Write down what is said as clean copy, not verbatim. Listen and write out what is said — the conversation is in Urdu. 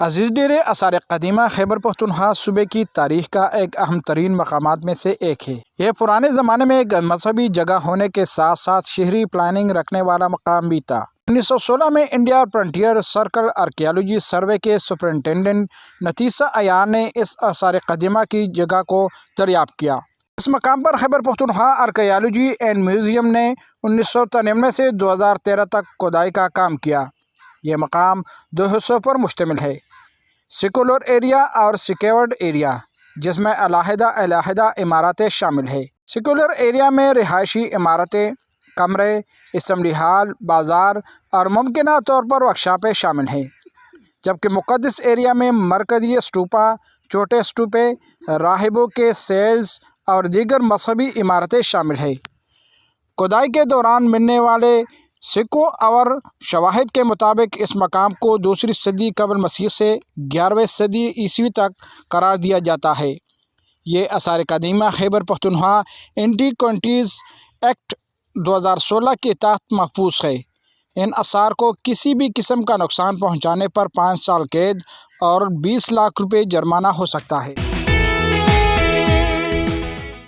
عزیز ڈیرے آثار قدیمہ خیبر پختونخوا صوبے کی تاریخ کا ایک اہم ترین مقامات میں سے ایک ہے۔ یہ پرانے زمانے میں ایک مذہبی جگہ ہونے کے ساتھ ساتھ شہری پلاننگ رکھنے والا مقام بھی تھا۔ 1916 میں India frontier circle archaeology survey کے سپرنٹینڈنٹ نتیسہ عیار نے اس آثار قدیمہ کی جگہ کو دریافت کیا۔ اس مقام پر Khyber Pakhtunkhwa archaeology and museum نے 1993 سے 2013 تک کھدائی کا کام کیا۔ یہ مقام دو حصوں پر مشتمل ہے: سیکولر ایریا اور سیکیورڈ ایریا، جس میں علیحدہ عمارتیں شامل ہیں۔ سیکولر ایریا میں رہائشی عمارتیں، کمرے، اسمبلی ہال، بازار اور ممکنہ طور پر ورکشاپیں شامل ہیں، جبکہ مقدس ایریا میں مرکزی اسٹوپا، چھوٹے اسٹوپے، راہبوں کے سیلز اور دیگر مذہبی عمارتیں شامل ہیں۔ کھدائی کے دوران ملنے والے سکوں اور شواہد کے مطابق اس مقام کو 2 صدی قبل مسیح سے 11ویں صدی عیسوی تک قرار دیا جاتا ہے۔ یہ آثار قدیمہ خیبر پختونخوا اینٹیکوٹیز ایکٹ 2016 کے تحت محفوظ ہے۔ ان آثار کو کسی بھی قسم کا نقصان پہنچانے پر 5 سال قید اور 20 لاکھ روپے جرمانہ ہو سکتا ہے۔